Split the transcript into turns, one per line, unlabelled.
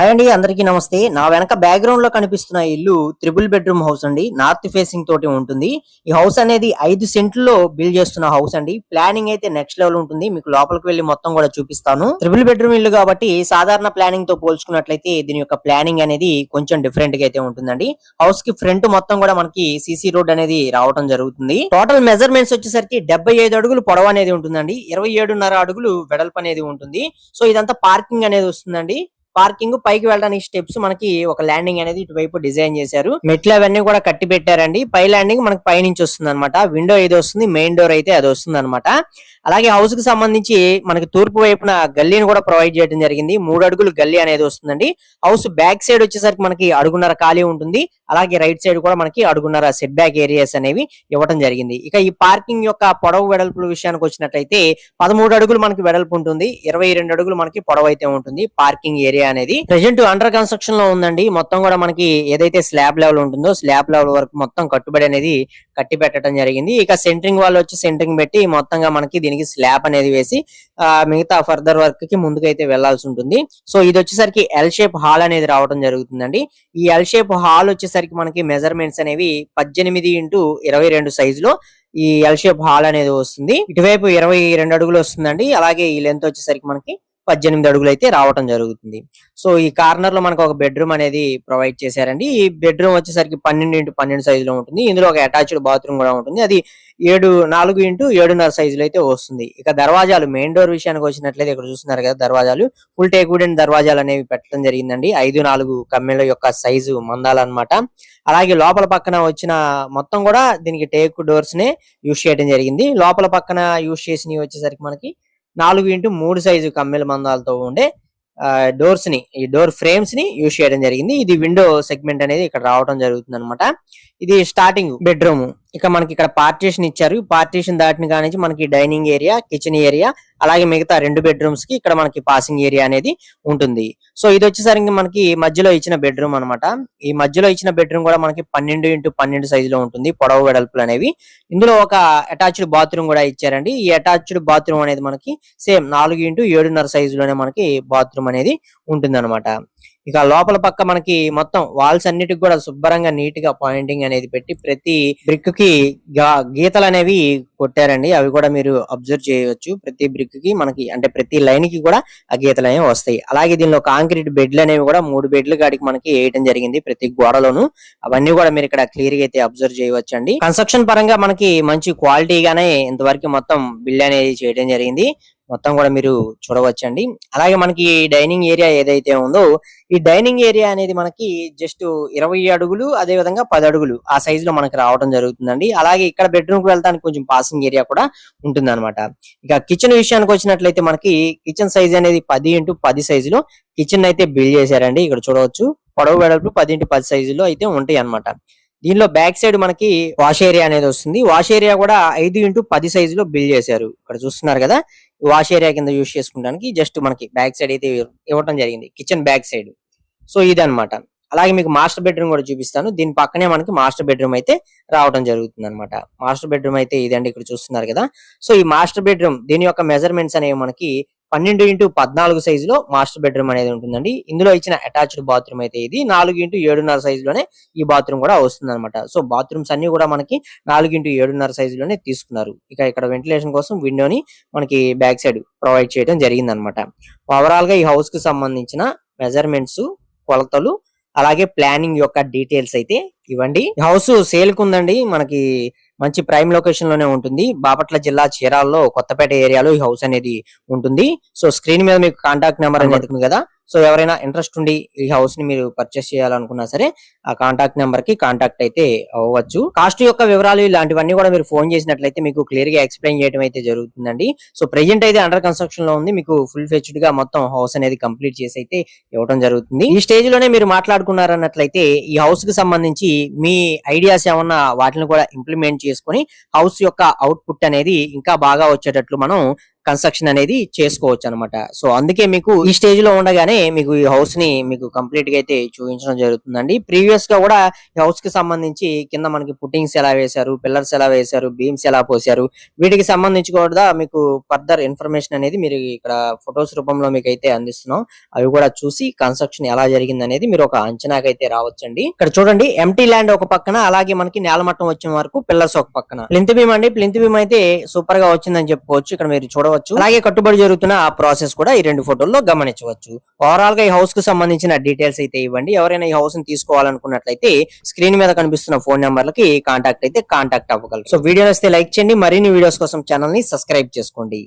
Hi అండి, అందరికీ నమస్తే. నా వెనక బ్యాక్గ్రౌండ్ లో కనిపిస్తున్న ఇల్లు త్రిబుల్ బెడ్రూమ్ హౌస్ అండి. నార్త్ ఫేసింగ్ తోటి ఉంటుంది. ఈ హౌస్ అనేది 5 సెంట్లలో బిల్డ్ చేస్తున్న హౌస్ అండి. ప్లానింగ్ అయితే నెక్స్ట్ లెవెల్ ఉంటుంది. మీకు లోపలికి వెళ్లి మొత్తం కూడా చూపిస్తాను. త్రిబుల్ బెడ్రూమ్ ఇల్లు కాబట్టి సాధారణ ప్లానింగ్ తో పోల్చుకున్నట్లయితే దీని యొక్క ప్లానింగ్ అనేది కొంచెం డిఫరెంట్ గా అయితే ఉంటుందండి. హౌస్ కి ఫ్రంట్ మొత్తం కూడా మనకి సీసీ రోడ్ అనేది రావడం జరుగుతుంది. టోటల్ మెజర్మెంట్స్ వచ్చేసరికి 75 అడుగులు పొడవు అనేది ఉంటుందండి. 27.5 అడుగులు వెడల్పు అనేది ఉంటుంది. సో ఇదంతా పార్కింగ్ అనేది వస్తుందండి. పార్కింగ్ పైకి వెళ్ళడానికి స్టెప్స్ మనకి ఒక ల్యాండింగ్ అనేది ఇటువైపు డిజైన్ చేశారు. మెట్లు అవన్నీ కూడా కట్టి పెట్టారండి. పై ల్యాండింగ్ మనకి పై నుంచి వస్తుంది అనమాట. విండో ఇది వస్తుంది, మెయిన్ డోర్ అయితే అది వస్తుంది అనమాట. అలాగే హౌస్ కి సంబంధించి మనకి తూర్పు వైపున గల్లీని కూడా ప్రొవైడ్ చేయడం జరిగింది. 3 అడుగులు గల్లీ అనేది వస్తుందండి. హౌస్ బ్యాక్ సైడ్ వచ్చేసరికి మనకి అడుగున్నర ఖాళీ ఉంటుంది. అలాగే రైట్ సైడ్ కూడా మనకి అడుగున్నర సెట్ బ్యాక్ ఏరియాస్ అనేవి ఇవ్వడం జరిగింది. ఇక ఈ పార్కింగ్ యొక్క పొడవు వెడల్పుల విషయానికి వచ్చినట్లయితే 13 అడుగులు మనకి వెడల్పు ఉంటుంది. 22 అడుగులు మనకి పొడవు అయితే ఉంటుంది పార్కింగ్ ఏరియా అనేది. ప్రెజెంట్ అండర్ కన్స్ట్రక్షన్ లో ఉందండి. మొత్తం కూడా మనకి ఏదైతే స్లాబ్ లెవెల్ ఉంటుందో స్లాబ్ లెవెల్ వరకు మొత్తం కట్టుబడి అనేది కట్టి పెట్టడం జరిగింది. ఇక సెంటరింగ్ వాళ్ళు వచ్చి సెంటరింగ్ పెట్టి మొత్తంగా మనకి దీనికి స్లాబ్ అనేది వేసి మిగతా ఫర్దర్ వర్క్ కి ముందుకైతే వెళ్లాల్సి ఉంటుంది. సో ఇది వచ్చేసరికి ఎల్ షేప్ హాల్ అనేది రావడం జరుగుతుందండి. ఈ ఎల్ షేప్ హాల్ వచ్చేసరికి మనకి మెజర్మెంట్స్ అనేవి 18x22 సైజులో ఈ ఎల్ షేప్ హాల్ అనేది వస్తుంది. ఇటువైపు 22 అడుగులు వస్తుందండి. అలాగే ఈ లెంత్ వచ్చేసరికి మనకి 18 అడుగులు అయితే రావడం జరుగుతుంది. సో ఈ కార్నర్ లో మనకు ఒక బెడ్రూమ్ అనేది ప్రొవైడ్ చేశారండి. ఈ బెడ్రూమ్ వచ్చేసరికి 12x12 సైజులో ఉంటుంది. ఇందులో ఒక అటాచ్డ్ బాత్రూమ్ కూడా ఉంటుంది. అది 4x7.5 సైజులో అయితే వస్తుంది. ఇక దర్వాజాలు మెయిన్ డోర్ విషయానికి వచ్చినట్లయితే ఇక్కడ చూస్తున్నారు కదా, దర్వాజాలు ఫుల్ టేక్ వుడ్ అండ్ దర్వాజాలు అనేవి పెట్టడం జరిగిందండి. 5-4 కమ్మెల యొక్క సైజు మందాలన్నమాట. అలాగే లోపల పక్కన వచ్చిన మొత్తం కూడా దీనికి టేక్ డోర్స్ నే యూజ్ చేయడం జరిగింది. లోపల పక్కన యూజ్ చేసినవి వచ్చేసరికి మనకి 4x3 సైజు కమ్మెల మందాలతో ఉండే డోర్స్ ని, ఈ డోర్ ఫ్రేమ్స్ ని యూజ్ చేయడం జరిగింది. ఇది విండో సెగ్మెంట్ అనేది ఇక్కడ రావడం జరుగుతుంది అనమాట. ఇది స్టార్టింగ్ బెడ్రూమ్. ఇక మనకి ఇక్కడ పార్టీషన్ ఇచ్చారు. పార్టీషన్ దాటిన కానించి మనకి డైనింగ్ ఏరియా, కిచెన్ ఏరియా, అలాగే మిగతా 2 బెడ్రూమ్స్ కి ఇక్కడ మనకి పాసింగ్ ఏరియా అనేది ఉంటుంది. సో ఇది వచ్చేసరికి మనకి మధ్యలో ఇచ్చిన బెడ్రూమ్ అనమాట. ఈ మధ్యలో ఇచ్చిన బెడ్రూమ్ కూడా మనకి 12x12 సైజులో ఉంటుంది, పొడవు వెడల్పులు అనేవి. ఇందులో ఒక అటాచ్డ్ బాత్రూమ్ కూడా ఇచ్చారండి. ఈ అటాచ్డ్ బాత్రూమ్ అనేది మనకి సేమ్ 4x7.5 సైజులోనే మనకి బాత్రూమ్ అనేది ఉంటుంది అనమాట. ఇక లోపల పక్క మనకి మొత్తం వాల్స్ అన్నిటికి కూడా శుభ్రంగా నీట్ గా పాయింటింగ్ అనేది పెట్టి ప్రతి బ్రిక్ కి గీతలు అనేవి కొట్టారండి. అవి కూడా మీరు అబ్జర్వ్ చేయవచ్చు. ప్రతి బ్రిక్ కి మనకి అంటే ప్రతి లైన్ కి కూడా ఆ గీతలు అనేవి వస్తాయి. అలాగే దీనిలో కాంక్రీట్ బెడ్లు అనేవి కూడా 3 బెడ్లు కాడికి మనకి వేయడం జరిగింది ప్రతి గోడలోను. అవన్నీ కూడా మీరు ఇక్కడ క్లియర్ గా అయితే అబ్జర్వ్ చేయవచ్చు అండి. కన్స్ట్రక్షన్ పరంగా మనకి మంచి క్వాలిటీగానే ఇంతవరకు మొత్తం బిల్డ్ అనేది చేయడం జరిగింది. మొత్తం కూడా మీరు చూడవచ్చండి. అలాగే మనకి డైనింగ్ ఏరియా ఏదైతే ఉందో ఈ డైనింగ్ ఏరియా అనేది మనకి జస్ట్ 20 అడుగులు, అదే విధంగా 10 అడుగులు ఆ సైజ్ లో మనకి రావడం జరుగుతుందండి. అలాగే ఇక్కడ బెడ్రూమ్ కి వెళ్తానికి కొంచెం పాసింగ్ ఏరియా కూడా ఉంటుంది అనమాట. ఇక కిచెన్ విషయానికి వచ్చినట్లయితే మనకి కిచెన్ సైజ్ అనేది 10x10 సైజులో కిచెన్ అయితే బిల్డ్ చేశారండి. ఇక్కడ చూడవచ్చు పొడవు వెడల్పు 10x10 సైజులో అయితే ఉంటాయి అనమాట. దీనిలో బ్యాక్ సైడ్ మనకి వాష్ ఏరియా అనేది వస్తుంది. వాష్ ఏరియా కూడా 5x10 సైజులో బిల్డ్ చేశారు. ఇక్కడ చూస్తున్నారు కదా, వాష్ ఏరియా కింద యూజ్ చేసుకోవడానికి జస్ట్ మనకి బ్యాక్ సైడ్ అయితే ఇవ్వడం జరిగింది, కిచెన్ బ్యాక్ సైడ్. సో ఇది అన్నమాట. అలాగే మీకు మాస్టర్ బెడ్రూమ్ కూడా చూపిస్తాను. దీని పక్కనే మనకి మాస్టర్ బెడ్రూమ్ అయితే రావడం జరుగుతుంది అనమాట. మాస్టర్ బెడ్రూమ్ అయితే ఇదండి, ఇక్కడ చూస్తున్నారు కదా. సో ఈ మాస్టర్ బెడ్రూమ్ దీని యొక్క మెజర్మెంట్స్ అనేవి మనకి 12x14 సైజులో మాస్టర్ బెడ్రూమ్ అనేది ఉంటుందండి. ఇందులో ఇచ్చిన అటాచ్డ్ బాత్రూమ్ అయితే ఇది 4x7.5 సైజులోనే ఈ బాత్రూమ్ కూడా వస్తుంది అనమాట. సో బాత్రూమ్స్ అన్ని కూడా మనకి 4x7.5 సైజులోనే తీసుకున్నారు. ఇక ఇక్కడ వెంటిలేషన్ కోసం విండోని మనకి బ్యాక్ సైడ్ ప్రొవైడ్ చేయడం జరిగింది అనమాట. ఓవరాల్ గా ఈ హౌస్ కి సంబంధించిన మెజర్మెంట్స్, కొలతలు, అలాగే ప్లానింగ్ యొక్క డీటెయిల్స్ అయితే ఇవ్వండి. హౌస్ సేల్ కు ఉందండి. మనకి మంచి ప్రైమ్ లొకేషన్ లోనే ఉంటుంది. బాపట్ల జిల్లా చీరాలలో కొత్తపేట ఏరియాలో ఈ హౌస్ అనేది ఉంటుంది. సో స్క్రీన్ మీద మీకు కాంటాక్ట్ నెంబర్ అనేది ఉంది కదా. సో ఎవరైనా ఇంట్రెస్ట్ ఉండి ఈ హౌస్ ని మీరు పర్చేస్ చేయాలనుకున్నా సరే ఆ కాంటాక్ట్ నెంబర్ కి కాంటాక్ట్ అయితే అవ్వచ్చు. కాస్ట్ యొక్క వివరాలు ఇలాంటివన్నీ కూడా మీరు ఫోన్ చేసినట్లయితే మీకు క్లియర్ గా ఎక్స్ప్లెయిన్ చేయడం అయితే జరుగుతుందండి. సో ప్రెజెంట్ అయితే అండర్ కన్స్ట్రక్షన్ లో ఉంది. మీకు ఫుల్ ఫెచ్డ్ గా మొత్తం హౌస్ అనేది కంప్లీట్ చేసి అయితే ఇవ్వడం జరుగుతుంది. ఈ స్టేజ్ లోనే మీరు మాట్లాడుకున్నారన్నట్లయితే ఈ హౌస్ కి సంబంధించి మీ ఐడియాస్ ఏమన్నా వాటిని కూడా ఇంప్లిమెంట్ చేసుకొని హౌస్ యొక్క అవుట్పుట్ అనేది ఇంకా బాగా వచ్చేటట్లు మనం కన్స్ట్రక్షన్ అనేది చేసుకోవచ్చు అనమాట. సో అందుకే మీకు ఈ స్టేజ్ లో ఉండగానే మీకు ఈ హౌస్ ని మీకు కంప్లీట్ గా అయితే చూపించడం జరుగుతుందండి. ప్రీవియస్ గా కూడా ఈ హౌస్ కి సంబంధించి కింద మనకి పుట్టింగ్స్ ఎలా వేశారు, పిల్లర్స్ ఎలా వేశారు, బీమ్స్ ఎలా పోసారు, వీటికి సంబంధించి కూడా మీకు ఫర్దర్ ఇన్ఫర్మేషన్ అనేది మీరు ఇక్కడ ఫొటోస్ రూపంలో మీకు అయితే అందిస్తున్నాం. అవి కూడా చూసి కన్స్ట్రక్షన్ ఎలా జరిగింది అనేది మీరు ఒక అంచనాకైతే రావచ్చండి. ఇక్కడ చూడండి ఎంటీ ల్యాండ్ ఒక పక్కన, అలాగే మనకి నేలమట్టం వచ్చిన వరకు పిల్లర్స్ ఒక పక్కన. ప్లింత్ బీమ్ అండి, ప్లింత్ బీమ్ అయితే సూపర్ గా వచ్చిందని చెప్పుకోవచ్చు. ఇక్కడ మీరు చూడవచ్చు. అలాగే కట్టుబడి జరుగుతున్న ఆ ప్రాసెస్ కూడా ఈ 2 ఫోటోల్లో గమనించవచ్చు. ఓవరాల్ గా ఈ హౌస్ కు సంబంధించిన డీటెయిల్స్ అయితే ఇవ్వండి. ఎవరైనా ఈ హౌస్ ని తీసుకోవాలనుకున్నట్లయితే స్క్రీన్ మీద కనిపిస్తున్న ఫోన్ నెంబర్లకి కాంటాక్ట్ అవ్వగలరు. సో వీడియో వస్తే లైక్ చేయండి. మరిన్ని వీడియోస్ కోసం ఛానల్ ని సబ్స్క్రైబ్ చేసుకోండి.